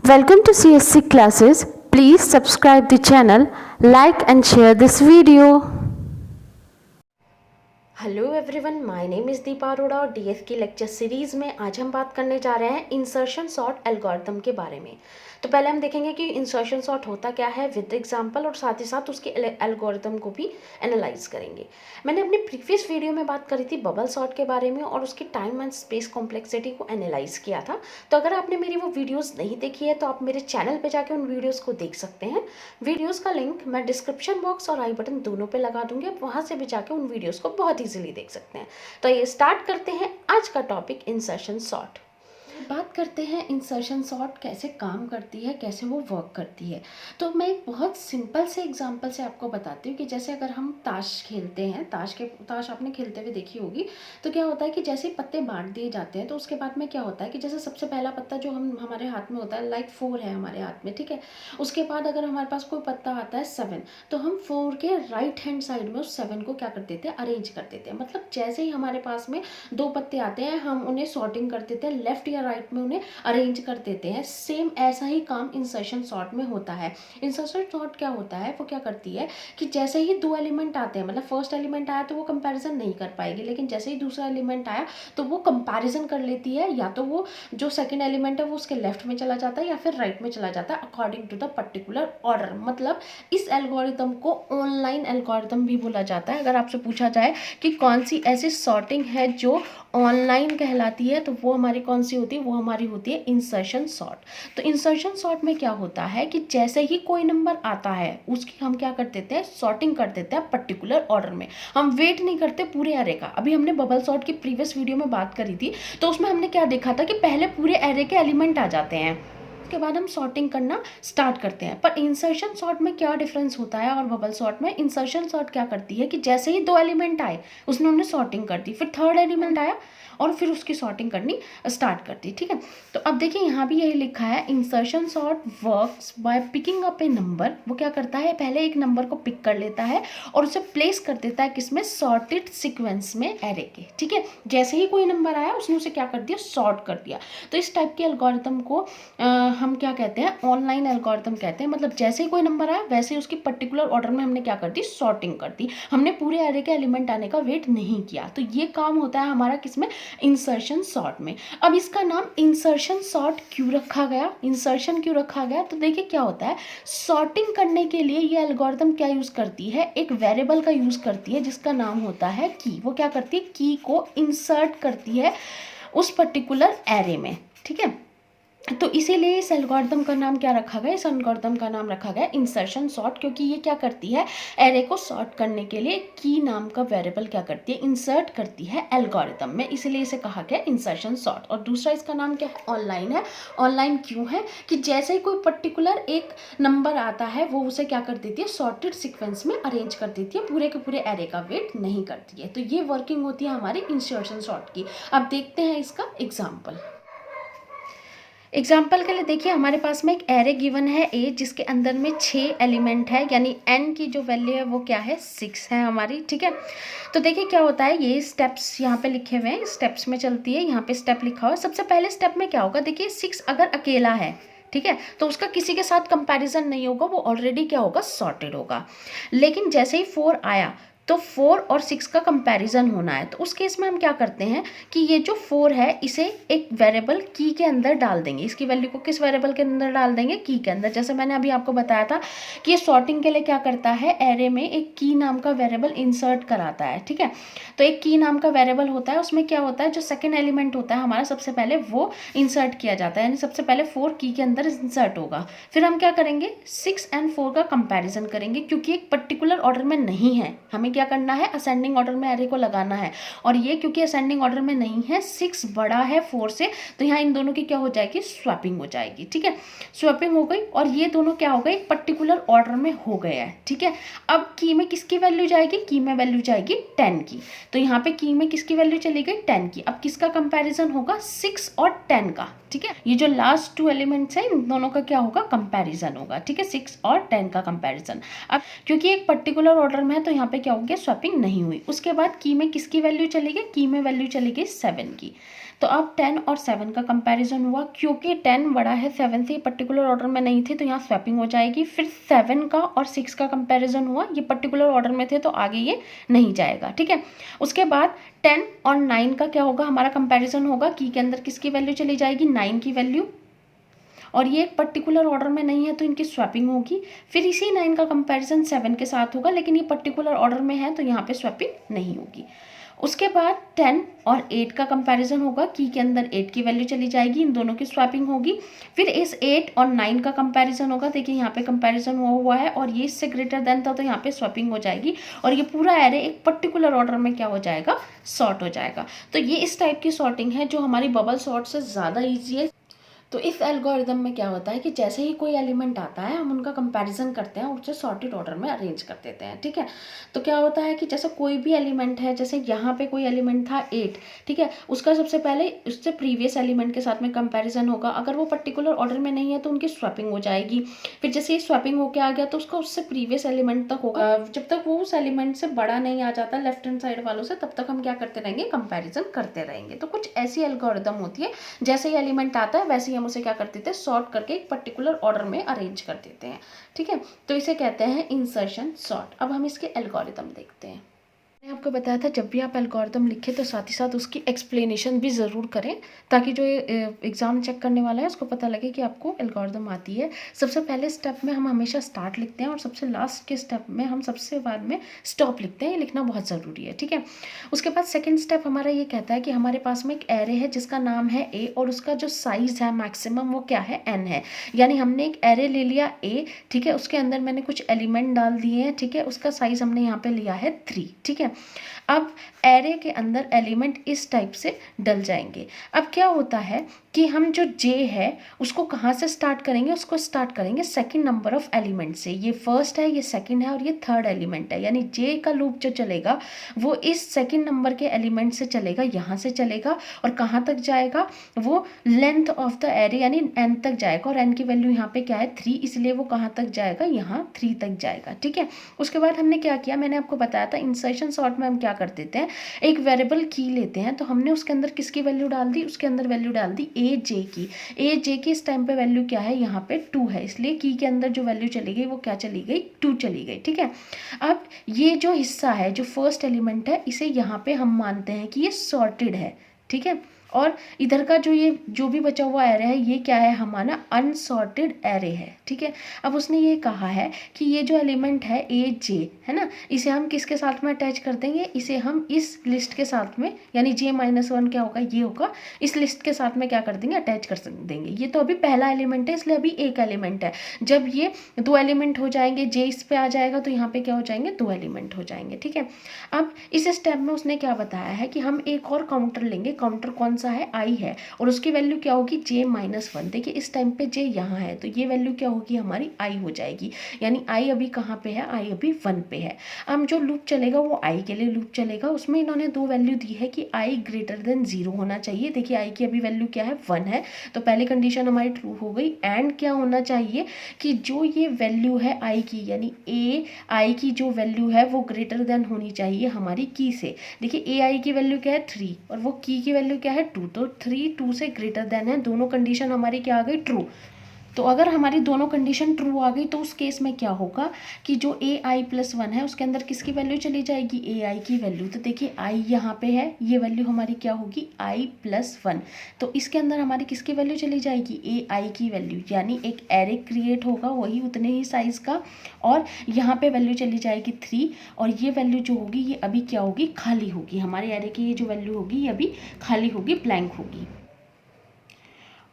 Welcome to CSC classes. Please subscribe the channel, like and share this video. Hello everyone, my name is Deepa Arora और DF की lecture series में आज हम बात करने जा रहे हैं इंसर्शन सॉर्ट एल्गोरिथम के बारे में। तो पहले हम देखेंगे कि इंसर्शन सॉर्ट होता क्या है विद एग्जांपल, और साथ ही साथ उसके एल्गोरिथम को भी एनालाइज करेंगे। मैंने अपनी प्रीवियस वीडियो में बात करी थी बबल सॉर्ट के बारे में और उसकी टाइम एंड स्पेस कॉम्प्लेक्सिटी को एनालाइज किया था। तो अगर आपने मेरी वो वीडियोज़ नहीं देखी है तो आप मेरे चैनल पर जाके उन वीडियोज़ को देख सकते हैं। वीडियोज़ का लिंक मैं डिस्क्रिप्शन बॉक्स और आई बटन दोनों पर लगा दूंगी, आप वहाँ से भी जाके उन वीडियोज़ को बहुत ईजिली देख सकते हैं। तो ये स्टार्ट करते हैं आज का टॉपिक इंसर्शन सॉर्ट। बात करते हैं इंसर्शन सॉर्ट कैसे काम करती है, कैसे वो वर्क करती है। तो मैं एक बहुत सिंपल से एग्जांपल से आपको बताती हूँ कि जैसे अगर हम ताश खेलते हैं, ताश आपने खेलते हुए देखी होगी, तो क्या होता है कि जैसे ही पत्ते बांट दिए जाते हैं तो उसके बाद में क्या होता है कि जैसे सबसे पहला पत्ता जो हमारे हाथ में होता है, लाइक 4 है हमारे हाथ में, ठीक है। उसके बाद अगर हमारे पास कोई पत्ता आता है 7, तो हम 4 के राइट हैंड साइड में उस 7 को क्या कर देते हैं, अरेंज कर देते हैं। मतलब जैसे ही हमारे पास में 2 पत्ते आते हैं हम उन्हें सॉर्टिंग कर देते हैं, लेफ्ट या राइट में उन्हें अरेंज कर देते हैं। सेम ऐसा ही काम इंसर्शन सॉर्ट में होता है। इंसर्शन सॉर्ट क्या होता है, वो क्या करती है कि जैसे ही 2 एलिमेंट आते हैं, मतलब फर्स्ट एलिमेंट आया तो वो कंपैरिजन नहीं कर पाएगी, लेकिन जैसे ही दूसरा एलिमेंट आया तो वो कंपैरिजन कर लेती है। या तो वो जो सेकंड एलिमेंट है वो उसके लेफ्ट में चला जाता है या फिर राइट में चला जाता है according to the particular order. मतलब इस एल्गोरिथम को ऑनलाइन एल्गोरिथम भी बोला जाता है। अगर आपसे पूछा जाए कि कौन सी ऐसी सॉर्टिंग है जो ऑनलाइन कहलाती है, तो वो हमारी कौन सी होती है, वो हमारी होती है इंसर्शन सॉर्ट। तो इंसर्शन सॉर्ट में क्या होता है कि जैसे ही कोई नंबर आता है उसकी हम क्या कर देते हैं, सॉर्टिंग कर देते हैं पर्टिकुलर ऑर्डर में। हम वेट नहीं करते पूरे एरे का। अभी हमने बबल सॉर्ट की प्रीवियस वीडियो में बात करी थी, तो उसमें हमने क्या देखा था कि पहले पूरे एरे के एलिमेंट आ जाते हैं, उसके बाद हम सॉर्टिंग करना स्टार्ट करते हैं। पर इंसर्शन सॉर्ट में क्या डिफरेंस होता है और बबल सॉर्ट में, इंसर्शन सॉर्ट क्या करती है कि जैसे ही 2 एलिमेंट आए उसने उन्हें सॉर्टिंग कर दी, फिर थर्ड एलिमेंट आया और फिर उसकी सॉर्टिंग करनी स्टार्ट कर दी, ठीक है। तो अब देखिए यहाँ भी यही लिखा है, insertion sort works by picking up A number. वो क्या करता है, पहले एक नंबर को पिक कर लेता है और उसे प्लेस कर देता है किसमें, सॉर्टेड सीक्वेंस में एरे के, ठीक है। जैसे ही कोई नंबर आया उसने उसे क्या कर दिया, सॉर्ट कर दिया। तो इस टाइप के एल्गोरिथम को हम क्या कहते हैं, ऑनलाइन एल्गोरिथम कहते हैं। मतलब जैसे ही कोई नंबर आया वैसे ही उसकी पर्टिकुलर ऑर्डर में हमने क्या कर दी, सॉर्टिंग कर दी। हमने पूरे एरे के एलिमेंट आने का वेट नहीं किया। तो ये काम होता है हमारा किसमें, इंसर्शन सॉर्ट में। अब इसका नाम इंसर्शन सॉर्ट क्यों रखा गया, इंसर्शन क्यों रखा गया, तो देखिए क्या होता है, सॉर्टिंग करने के लिए ये एल्गोरिथम क्या यूज करती है, एक वेरिएबल का यूज करती है जिसका नाम होता है की। वो क्या करती है, की को इंसर्ट करती है उस पर्टिकुलर एरे में, ठीक है। तो इसीलिए इस एल्गोरिथम का नाम क्या रखा गया, इस एल्गोरिथम का नाम रखा गया इंसर्शन सॉर्ट, क्योंकि ये क्या करती है, एरे को सॉर्ट करने के लिए की नाम का वेरिएबल क्या करती है, इंसर्ट करती है एल्गोरिथम में, इसीलिए इसे कहा गया इंसर्शन सॉर्ट। और दूसरा इसका नाम क्या है, ऑनलाइन है। ऑनलाइन क्यों है कि जैसे ही कोई पर्टिकुलर एक नंबर आता है वो उसे क्या कर देती है, सॉर्टेड सीक्वेंस में अरेंज कर देती है, पूरे के पूरे एरे का वेट नहीं करती है। तो ये वर्किंग होती है हमारी इंसर्शन सॉर्ट की। अब देखते हैं इसका एग्जाम्पल के लिए देखिए, हमारे पास में एक एरे गिवन है ए, जिसके अंदर में 6 एलिमेंट है, यानी एन की जो वैल्यू है वो क्या है, 6 है हमारी, ठीक है। तो देखिए क्या होता है, ये स्टेप्स यहाँ पे लिखे हुए हैं, स्टेप्स में चलती है, यहाँ पे स्टेप लिखा हुआ है। सबसे पहले स्टेप में क्या होगा, देखिए 6 अगर अकेला है, ठीक है, तो उसका किसी के साथ कंपैरिजन नहीं होगा, वो ऑलरेडी क्या होगा, सॉर्टेड होगा। लेकिन जैसे ही 4 आया तो 4 और 6 का कंपैरिजन होना है, तो उस केस में हम क्या करते हैं कि ये जो 4 है इसे एक वेरिएबल की के अंदर डाल देंगे। इसकी वैल्यू को किस वेरिएबल के अंदर डाल देंगे, की के अंदर। जैसे मैंने अभी आपको बताया था कि ये सॉर्टिंग के लिए क्या करता है, एरे में एक की नाम का वेरिएबल इंसर्ट कराता है, ठीक है। तो एक की नाम का वेरिएबल होता है, उसमें क्या होता है, जो सेकेंड एलिमेंट होता है हमारा सबसे पहले वो इंसर्ट किया जाता है, यानी सबसे पहले 4 की के अंदर इंसर्ट होगा। फिर हम क्या करेंगे, 6 और 4 का कंपैरिजन करेंगे, क्योंकि एक पर्टिकुलर ऑर्डर में नहीं है, हमें क्या करना है, असेंडिंग ऑर्डर में एरे को लगाना है। और ये क्योंकि असेंडिंग ऑर्डर में नहीं है, 6 बड़ा है 4 से, तो यहाँ इन दोनों की क्या हो जाएगी, स्वैपिंग हो जाएगी, ठीक है। स्वैपिंग हो गई और ये दोनों क्या हो गए, एक पर्टिकुलर ऑर्डर में हो गया है, ठीक है। अब की में किसकी वैल्यू जाएगी, की में वैल्यू जाएगी 10 की। तो यहाँ पे की में किसकी वैल्यू चली गई, 10 की। अब किसका कंपैरिजन होगा, 6 और 10 का, ठीक है। ये जो लास्ट 2 एलिमेंट्स हैं इन दोनों का क्या होगा, कंपैरिजन होगा, ठीक है, 6 और 10 का कंपैरिजन। अब क्योंकि एक पर्टिकुलर ऑर्डर में है तो यहाँ पे क्या हो गया, स्वैपिंग नहीं हुई। उसके बाद की में किसकी वैल्यू चली गई, की में वैल्यू चली गई 7 की। तो अब 10 और 7 का कंपैरिजन हुआ, क्योंकि 10 बड़ा है 7 से, पर्टिकुलर ऑर्डर में नहीं थे तो यहाँ स्वैपिंग हो जाएगी। फिर 7 का और 6 का कंपैरिजन हुआ, ये पर्टिकुलर ऑर्डर में थे तो आगे ये नहीं जाएगा, ठीक है। उसके बाद 10 और 9 का क्या होगा, हमारा कंपैरिजन होगा, की के अंदर किसकी वैल्यू चली जाएगी, 9 की वैल्यू, और ये एक पर्टिकुलर ऑर्डर में नहीं है तो इनकी स्वैपिंग होगी। फिर इसी 9 का कंपैरिजन 7 के साथ होगा, लेकिन ये पर्टिकुलर ऑर्डर में है तो यहाँ पे स्वैपिंग नहीं होगी। उसके बाद 10 और 8 का कंपैरिजन होगा, की के अंदर 8 की वैल्यू चली जाएगी, इन दोनों की स्वैपिंग होगी। फिर इस 8 और 9 का कंपैरिजन होगा, देखिए यहाँ पे कंपैरिजन हुआ है और ये इससे ग्रेटर देन था तो यहाँ पे स्वैपिंग हो जाएगी, और ये पूरा एरे एक पर्टिकुलर ऑर्डर में क्या हो जाएगा, सॉर्ट हो जाएगा। तो ये इस टाइप की सॉर्टिंग है जो हमारी बबल सॉर्ट से ज़्यादा ईजी है। तो इस एल्गोरिदम में क्या होता है कि जैसे ही कोई एलिमेंट आता है हम उनका कंपैरिजन करते हैं और उसे सॉर्टेड ऑर्डर में अरेंज कर देते हैं, ठीक है। तो क्या होता है कि जैसे कोई भी एलिमेंट है, जैसे यहाँ पे कोई एलिमेंट था 8, ठीक है, उसका सबसे पहले उससे प्रीवियस एलिमेंट के साथ में कंपैरिजन होगा, अगर वो पर्टिकुलर ऑर्डर में नहीं है तो उनकी स्वैपिंग हो जाएगी। फिर जैसे ये स्वैपिंग होके आ गया तो उसका उससे प्रीवियस एलिमेंट तक होगा, जब तक वो उस एलिमेंट से बड़ा नहीं आ जाता लेफ्ट हैंड साइड वालों से, तब तक हम क्या करते रहेंगे, कंपैरिजन करते रहेंगे। तो कुछ ऐसी एल्गोरिदम होती है, जैसे ही एलिमेंट आता है वैसे ही हम उसे क्या करते थे, सॉर्ट करके एक पर्टिकुलर ऑर्डर में अरेंज कर देते हैं, ठीक है। तो इसे कहते हैं इंसर्शन सॉर्ट। अब हम इसके एल्गोरिदम देखते हैं। मैंने आपको बताया था जब भी आप एल्गोरिदम लिखें तो साथ ही साथ उसकी एक्सप्लेनेशन भी ज़रूर करें, ताकि जो एग्ज़ाम चेक करने वाला है उसको पता लगे कि आपको एल्गोरिदम आती है। सबसे पहले स्टेप में हम हमेशा स्टार्ट लिखते हैं और सबसे लास्ट के स्टेप में हम सबसे बाद में स्टॉप लिखते हैं, ये लिखना बहुत ज़रूरी है, ठीक है। उसके बाद सेकेंड स्टेप हमारा ये कहता है कि हमारे पास में एक एरे है जिसका नाम है ए, और उसका जो साइज़ है मैक्सिमम वो क्या है, n है। यानी हमने एक एरे ले लिया ए, ठीक है, उसके अंदर मैंने कुछ एलिमेंट डाल दिए हैं, ठीक है, उसका साइज़ हमने यहाँ पे लिया है 3, ठीक है। अब एरे के अंदर एलिमेंट इस टाइप से डल जाएंगे। अब क्या होता है कि हम जो जे है उसको कहाँ से स्टार्ट करेंगे, उसको स्टार्ट करेंगे सेकंड नंबर ऑफ एलिमेंट से। ये फर्स्ट है, ये सेकंड है और ये थर्ड एलिमेंट है, यानी जे का लूप जो चलेगा वो इस सेकंड नंबर के एलिमेंट से चलेगा, यहाँ से चलेगा और कहाँ तक जाएगा, वो लेंथ ऑफ द एरे यानी n तक जाएगा, और n की वैल्यू यहाँ पे क्या है 3, इसलिए वो कहाँ तक जाएगा, यहाँ 3 तक जाएगा, ठीक है। उसके बाद हमने क्या किया, मैंने आपको बताया था इंसर्शन सॉर्ट में हम क्या कर देते हैं, एक वेरिएबल की लेते हैं, तो हमने उसके अंदर किसकी वैल्यू डाल दी, उसके अंदर वैल्यू डाल दी ए जे की। ए जे की इस टाइम पे वैल्यू क्या है, यहाँ पे 2 है, इसलिए की के अंदर जो वैल्यू चली गई वो क्या चली गई, 2 चली गई, ठीक है। अब ये जो हिस्सा है जो फर्स्ट एलिमेंट है इसे यहाँ पे हम मानते हैं कि ये सॉर्टेड है, ठीक है। और इधर का जो भी बचा हुआ एरे है ये क्या है, हमारा अनसॉर्टेड एरे है, ठीक है। अब उसने ये कहा है कि ये जो एलिमेंट है ए जे है ना, इसे हम किसके साथ में अटैच कर देंगे, इसे हम इस लिस्ट के साथ में, यानी j-1 क्या होगा, ये होगा, इस लिस्ट के साथ में क्या कर देंगे, अटैच कर देंगे। ये तो अभी पहला एलिमेंट है इसलिए अभी एक एलिमेंट है, जब ये 2 एलिमेंट हो जाएंगे, जे इस पे आ जाएगा तो यहाँ पे क्या हो जाएंगे, 2 एलिमेंट हो जाएंगे, ठीक है। अब इस स्टेप में उसने क्या बताया है कि हम एक और काउंटर लेंगे, काउंटर कौन सा है, आई है, और उसकी वैल्यू क्या होगी, j-1। देखिए इस टाइम पे j यहाँ है तो ये वैल्यू क्या होगी, हमारी i हो जाएगी, यानी i अभी कहाँ पे है, i अभी 1 पे है। अब जो लूप चलेगा वो i के लिए लूप चलेगा, उसमें इन्होंने 2 वैल्यू दी है कि i ग्रेटर देन 0 होना चाहिए। देखिए i की अभी वैल्यू क्या है, 1 है, तो पहली कंडीशन हमारी ट्रू हो गई। एंड क्या होना चाहिए कि जो ये वैल्यू है i की, यानी ai की जो वैल्यू है वो ग्रेटर देन होनी चाहिए हमारी की से। देखिए ai की वैल्यू क्या है 3 और वो की वैल्यू क्या है 2, तो 3 2 से ग्रेटर देन है, दोनों कंडीशन हमारी क्या आ गई, ट्रू। तो अगर हमारी दोनों कंडीशन ट्रू आ गई तो उस केस में क्या होगा कि जो ai+1 है उसके अंदर किसकी वैल्यू चली जाएगी, ai की वैल्यू। तो देखिए i यहाँ पे है, ये वैल्यू हमारी क्या होगी, i+1, तो इसके अंदर हमारी किसकी वैल्यू चली जाएगी, ai की वैल्यू, यानी एक एरे क्रिएट होगा वही उतने ही साइज़ का, और यहाँ पे वैल्यू चली जाएगी 3, और ये वैल्यू जो होगी ये अभी क्या होगी, खाली होगी, हमारे एरे की ये जो वैल्यू होगी ये अभी खाली होगी, ब्लैंक होगी।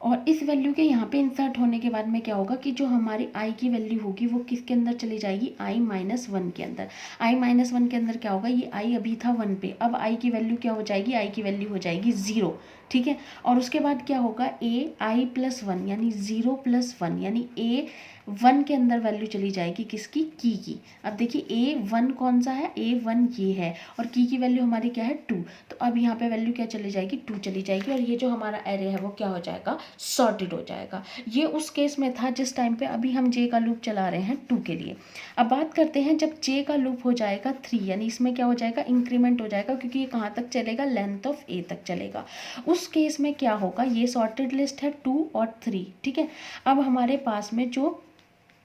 और इस वैल्यू के यहाँ पे इंसर्ट होने के बाद में क्या होगा कि जो हमारी i की वैल्यू होगी वो किसके अंदर चली जाएगी, i-1 के अंदर। i-1 के अंदर क्या होगा, ये i अभी था 1 पे, अब i की वैल्यू क्या हो जाएगी, i की वैल्यू हो जाएगी 0, ठीक है। और उसके बाद क्या होगा, ai+1 यानी 0+1, यानी a1 के अंदर वैल्यू चली जाएगी किसकी, की। अब देखिए a1 कौन सा है, a1 ये है, और की वैल्यू हमारी क्या है 2, तो अब यहाँ पे वैल्यू क्या चली जाएगी, 2 चली जाएगी, और ये जो हमारा एरे है वो क्या हो जाएगा, सॉर्टेड हो जाएगा। ये उस केस में था जिस टाइम पे अभी हम जे का लूप चला रहे हैं 2 के लिए। अब बात करते हैं जब जे का लूप हो जाएगा 3, यानी इसमें क्या हो जाएगा, इंक्रीमेंट हो जाएगा, क्योंकि ये कहाँ तक चलेगा, लेंथ ऑफ ए तक चलेगा। उस केस में क्या होगा, ये सॉर्टेड लिस्ट है 2 और 3, ठीक है। अब हमारे पास में जो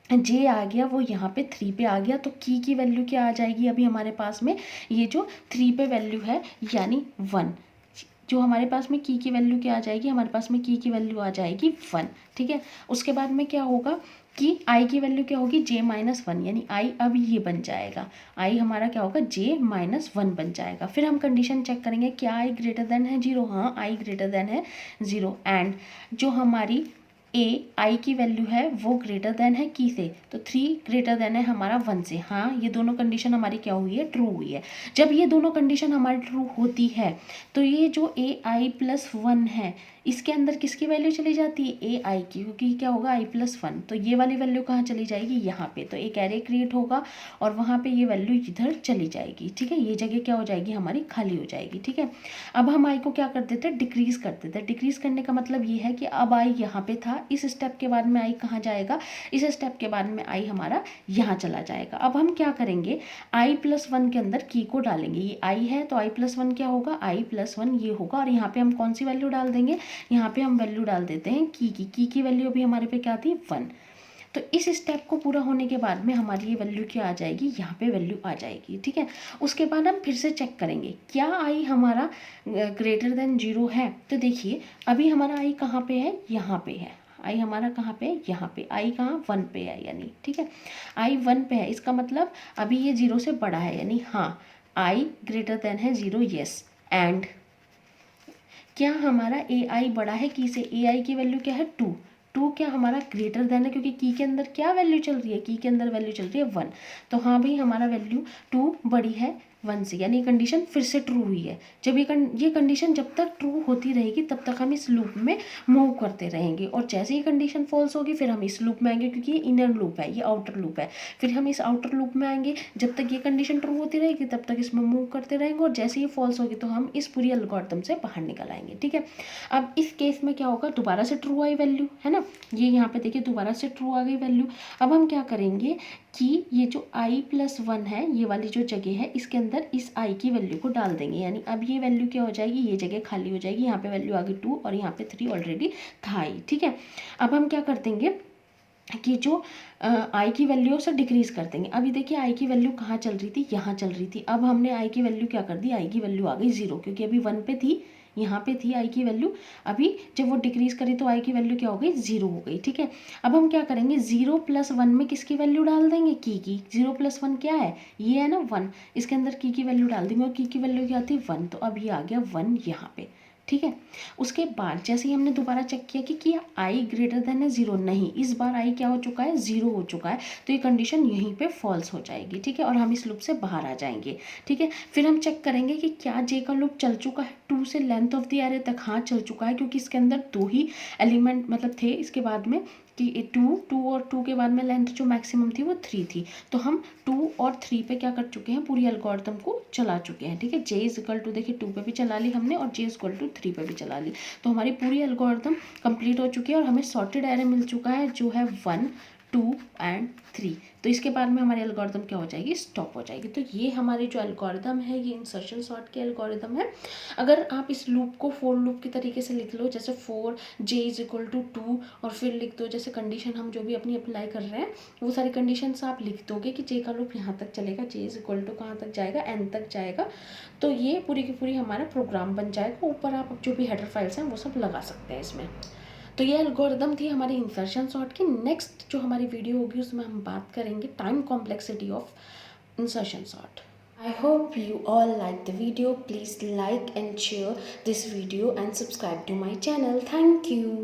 जे आ गया वो यहाँ पे 3 पे आ गया, तो की वैल्यू क्या आ जाएगी अभी हमारे पास में, ये जो 3 पे वैल्यू है यानी 1, जो हमारे पास में की वैल्यू क्या आ जाएगी, हमारे पास में की वैल्यू आ जाएगी 1, ठीक है। उसके बाद में क्या होगा कि आई की वैल्यू क्या होगी, j-1, यानी आई अब ये बन जाएगा, आई हमारा क्या होगा j-1 बन जाएगा। फिर हम कंडीशन चेक करेंगे, क्या आई ग्रेटर देन है 0, हाँ आई ग्रेटर देन है 0, एंड जो हमारी आई की वैल्यू है वो ग्रेटर देन है की से, तो 3 ग्रेटर देन है हमारा 1 से, हाँ ये दोनों कंडीशन हमारी क्या हुई है, ट्रू हुई है। जब ये दोनों कंडीशन हमारी ट्रू होती है तो ये जो ai+1 है इसके अंदर किसकी वैल्यू चली जाती है, ai की, क्योंकि क्या होगा i+1, तो ये वाली वैल्यू कहाँ चली जाएगी, यहाँ पे, तो एक एरे क्रिएट होगा और वहाँ पे ये वैल्यू इधर चली जाएगी, ठीक है। ये जगह क्या हो जाएगी हमारी, खाली हो जाएगी, ठीक है। अब हम आई को क्या कर देते हैं, डिक्रीज कर देते हैं। डिक्रीज करने का मतलब ये है कि अब आई यहाँ पे था, इस स्टेप के बाद में आई कहाँ जाएगा, इस स्टेप के बाद में आई हमारा यहाँ चला जाएगा। अब हम क्या करेंगे, i+1 के अंदर की को डालेंगे, ये आई है तो i+1 क्या होगा, i+1 ये होगा, और यहाँ पे हम कौन सी वैल्यू डाल देंगे, यहाँ पे हम वैल्यू डाल देते हैं की वैल्यू अभी हमारे पे क्या थी 1। तो इस स्टेप को पूरा होने के बाद में हमारी ये वैल्यू क्या आ जाएगी, यहाँ पे वैल्यू आ जाएगी, ठीक है। उसके बाद हम फिर से चेक करेंगे क्या आई हमारा ग्रेटर देन 0 है, तो देखिए अभी हमारा आई कहाँ पे है, यहाँ पे है, आई हमारा कहाँ पे है, यहाँ पे, आई कहाँ 1 पे है यानी, ठीक है, आई 1 पे है, इसका मतलब अभी ये 0 से बड़ा है, यानी हाँ आई ग्रेटर देन है 0, यस, एंड क्या हमारा ए आई बड़ा है की से, ए आई की वैल्यू क्या है 2 क्या हमारा ग्रेटर देन है, क्योंकि की के अंदर क्या वैल्यू चल रही है, की के अंदर वैल्यू चल रही है 1, तो हाँ भाई हमारा वैल्यू 2 बड़ी है 1 से, यानी कंडीशन फिर से ट्रू हुई है। जब ये कंडीशन जब तक ट्रू होती रहेगी तब तक हम इस लूप में मूव करते रहेंगे, और जैसे ही कंडीशन फॉल्स होगी फिर हम इस लूप में आएंगे, क्योंकि ये इनर लूप है, ये आउटर लूप है, फिर हम इस आउटर लूप में आएंगे, जब तक ये कंडीशन ट्रू होती रहेगी तब तक इसमें मूव करते रहेंगे, और जैसे ही फॉल्स होगी तो हम इस पूरी एल्गोरिथम से बाहर निकल आएंगे, ठीक है। अब इस केस में क्या होगा, दोबारा से ट्रू आई वैल्यू है ना, ये यहाँ पे देखिए दोबारा से ट्रू आ गई वैल्यू। अब हम क्या करेंगे कि ये जो i+1 है, ये वाली जो जगह है इसके अंदर इस i की वैल्यू को डाल देंगे, यानी अब ये वैल्यू क्या हो जाएगी, ये जगह खाली हो जाएगी, यहाँ पे वैल्यू आ गई 2 और यहाँ पे 3 ऑलरेडी था ही, ठीक है। अब हम क्या कर देंगे कि जो आई की वैल्यू से डिक्रीज कर देंगे। अभी देखिए आई की वैल्यू कहाँ चल रही थी, यहाँ चल रही थी, अब हमने आई की वैल्यू क्या कर दी, आई की वैल्यू आ गई 0, क्योंकि अभी 1 पे थी, यहाँ पे थी आई की वैल्यू, अभी जब वो डिक्रीज करी तो आई की वैल्यू क्या हो गई 0 हो गई, ठीक है। अब हम क्या करेंगे, 0+1 में किसकी वैल्यू डाल देंगे, की 0+1 क्या है, ये है ना 1, इसके अंदर की वैल्यू डाल देंगे, और की वैल्यू क्या थी 1, तो अब ये आ गया 1 यहाँ पे, ठीक है। उसके बाद जैसे ही हमने दोबारा चेक किया कि आई ग्रेटर देन है 0, नहीं, इस बार आई क्या हो चुका है 0 हो चुका है, तो ये कंडीशन यहीं पे फॉल्स हो जाएगी, ठीक है, और हम इस लूप से बाहर आ जाएंगे, ठीक है। फिर हम चेक करेंगे कि क्या जे का लूप चल चुका है 2 से लेंथ ऑफ द एरे तक, हाँ चल चुका है, क्योंकि इसके अंदर 2 ही एलिमेंट मतलब थे, इसके बाद में कि 2 और 2 के बाद में लेंथ जो मैक्सिमम थी वो 3 थी, तो हम 2 और 3 पे क्या कर चुके हैं, पूरी एल्गोरिथम को चला चुके हैं, ठीक है। j देखिए 2 पे भी चला ली हमने और j 3 पे भी चला ली, तो हमारी पूरी एल्गोरिथम कंप्लीट हो चुकी है, और हमें सॉर्टेड एरे मिल चुका है जो है 1, 2 एंड 3। तो इसके बाद में हमारी एल्गोरिथम क्या हो जाएगी, स्टॉप हो जाएगी। तो ये हमारी जो एल्गोरिथम है ये इंसर्शन सॉर्ट की एल्गोरिथम है। अगर आप इस लूप को फॉर लूप के तरीके से लिख लो, जैसे फॉर j=2 और फिर लिख दो जैसे कंडीशन हम जो भी अपनी अप्लाई कर रहे हैं वो सारी कंडीशंस आप लिख दोगे कि j का लूप यहाँ तक चलेगा, j कहाँ तक जाएगा, n तक जाएगा, तो ये पूरी की पूरी हमारा प्रोग्राम बन जाएगा। ऊपर आप जो भी हेडर फाइल्स हैं वो सब लगा सकते हैं इसमें। तो ये एल्गोरिथम थी हमारी इंसर्शन सॉर्ट की। नेक्स्ट जो हमारी वीडियो होगी उसमें हम बात करेंगे time complexity of insertion sort. I hope you all liked the video. Please like and share this video and subscribe to my channel. Thank you.